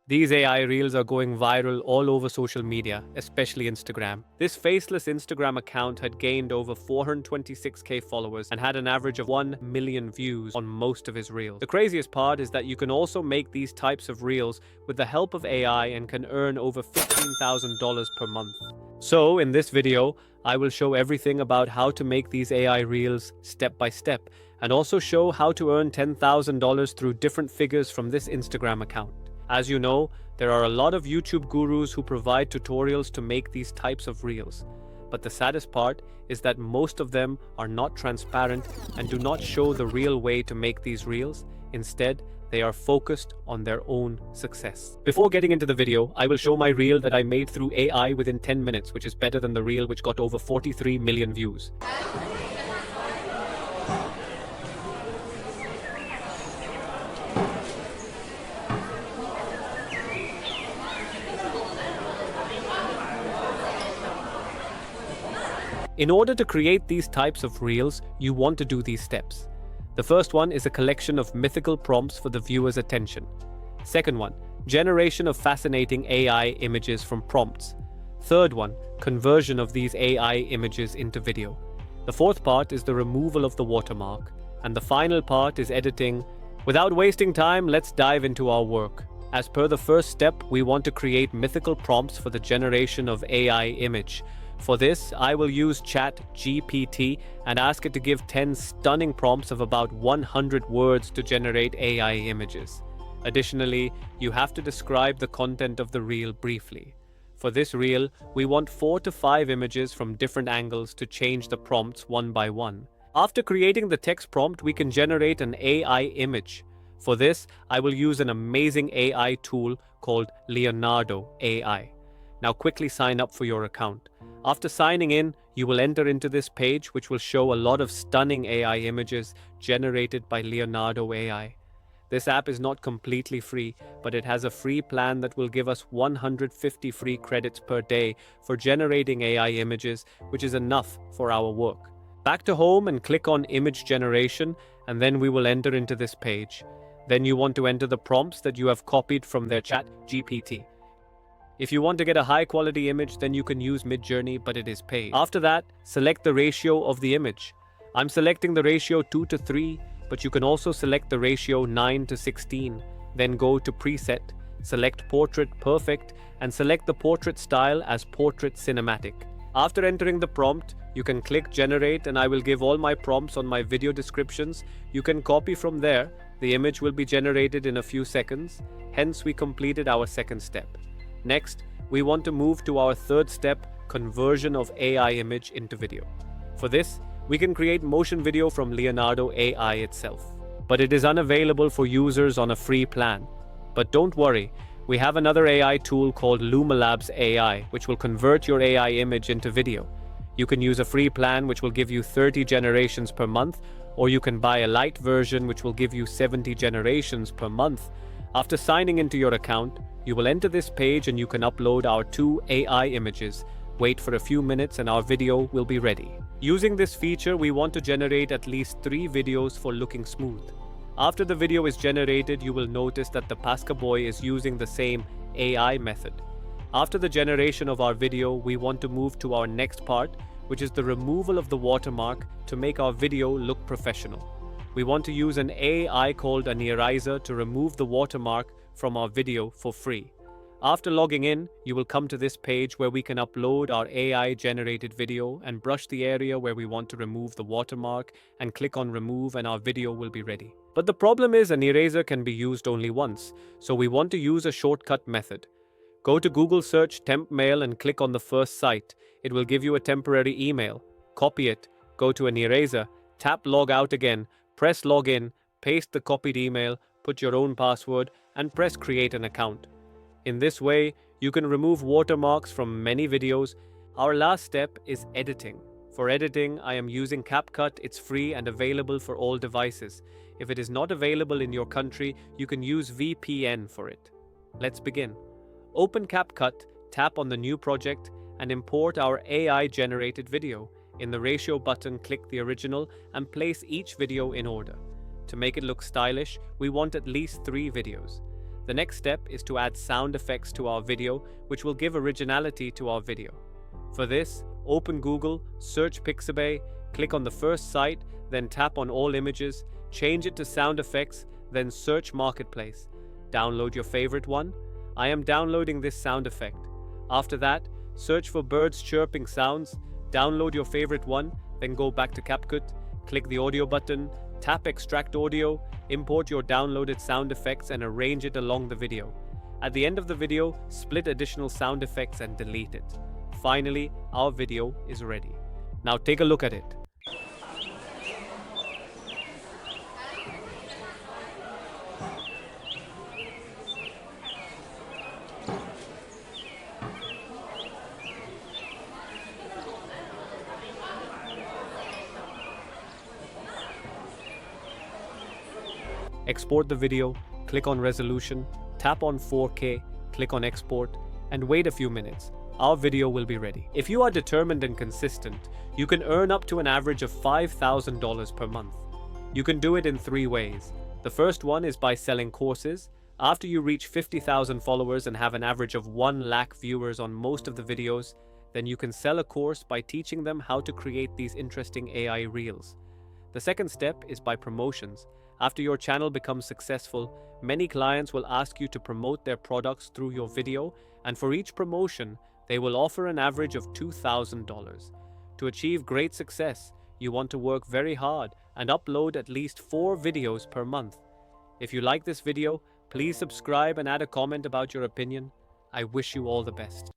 These AI reels are going viral all over social media, especially Instagram. This faceless Instagram account had gained over 426k followers and had an average of 1 million views on most of his reels. The craziest part is that you can also make these types of reels with the help of AI and can earn over $15,000 per month. So, in this video, I will show everything about how to make these AI reels step by step, and also show how to earn $10,000 through different figures from this Instagram account. As you know, there are a lot of YouTube gurus who provide tutorials to make these types of reels. But the saddest part is that most of them are not transparent and do not show the real way to make these reels. Instead, they are focused on their own success. Before getting into the video, I will show my reel that I made through AI within 10 minutes, which is better than the reel which got over 43 million views. In order to create these types of reels, you want to do these steps. The first one is a collection of mythical prompts for the viewer's attention. Second one, generation of fascinating AI images from prompts. Third one, conversion of these AI images into video. The fourth part is the removal of the watermark. And the final part is editing. Without wasting time, let's dive into our work. As per the first step, we want to create mythical prompts for the generation of AI image. For this, I will use ChatGPT and ask it to give 10 stunning prompts of about 100 words to generate AI images. Additionally, you have to describe the content of the reel briefly. For this reel, we want 4 to 5 images from different angles to change the prompts one by one. After creating the text prompt, we can generate an AI image. For this, I will use an amazing AI tool called Leonardo AI. Now quickly sign up for your account. After signing in, you will enter into this page which will show a lot of stunning AI images generated by Leonardo AI. This app is not completely free, but it has a free plan that will give us 150 free credits per day for generating AI images, which is enough for our work. Back to home and click on image generation, and then we will enter into this page. Then you want to enter the prompts that you have copied from their ChatGPT. If you want to get a high quality image, then you can use Midjourney, but it is paid. After that, select the ratio of the image. I'm selecting the ratio 2 to 3, but you can also select the ratio 9 to 16. Then go to preset, select portrait perfect, and select the portrait style as portrait cinematic. After entering the prompt, you can click generate, and I will give all my prompts on my video descriptions. You can copy from there. The image will be generated in a few seconds. Hence, we completed our second step. Next, we want to move to our third step, conversion of AI image into video. For this, we can create motion video from Leonardo AI itself. But it is unavailable for users on a free plan. But don't worry, we have another AI tool called Lumalabs AI, which will convert your AI image into video. You can use a free plan which will give you 30 generations per month, or you can buy a light version which will give you 70 generations per month. After signing into your account, you will enter this page and you can upload our 2 AI images. Wait for a few minutes and our video will be ready. Using this feature, we want to generate at least 3 videos for looking smooth. After the video is generated, you will notice that the Pasca boy is using the same AI method. After the generation of our video, we want to move to our next part, which is the removal of the watermark to make our video look professional. We want to use an AI called an eraser to remove the watermark from our video for free. After logging in, you will come to this page where we can upload our AI-generated video and brush the area where we want to remove the watermark and click on remove and our video will be ready. But the problem is an eraser can be used only once, so we want to use a shortcut method. Go to Google search temp mail and click on the first site. It will give you a temporary email. Copy it, go to an eraser, tap log out again, press login, paste the copied email, put your own password, and press create an account. In this way, you can remove watermarks from many videos. Our last step is editing. For editing, I am using CapCut. It's free and available for all devices. If it is not available in your country, you can use VPN for it. Let's begin. Open CapCut, tap on the new project, and import our AI-generated video. In the ratio button, click the original and place each video in order. To make it look stylish, we want at least 3 videos. The next step is to add sound effects to our video, which will give originality to our video. For this, open Google, search Pixabay, click on the first site, then tap on all images, change it to sound effects, then search Marketplace. Download your favorite one. I am downloading this sound effect. After that, search for birds chirping sounds, download your favorite one, then go back to CapCut, click the audio button, tap extract audio, import your downloaded sound effects and arrange it along the video. At the end of the video, split additional sound effects and delete it. Finally, our video is ready. Now take a look at it. Export the video, click on resolution, tap on 4K, click on export, and wait a few minutes. Our video will be ready. If you are determined and consistent, you can earn up to an average of $5,000 per month. You can do it in 3 ways. The first one is by selling courses. After you reach 50,000 followers and have an average of 1 lakh viewers on most of the videos, then you can sell a course by teaching them how to create these interesting AI reels. The second step is by promotions. After your channel becomes successful, many clients will ask you to promote their products through your video, and for each promotion, they will offer an average of $2,000. To achieve great success, you want to work very hard and upload at least 4 videos per month. If you like this video, please subscribe and add a comment about your opinion. I wish you all the best.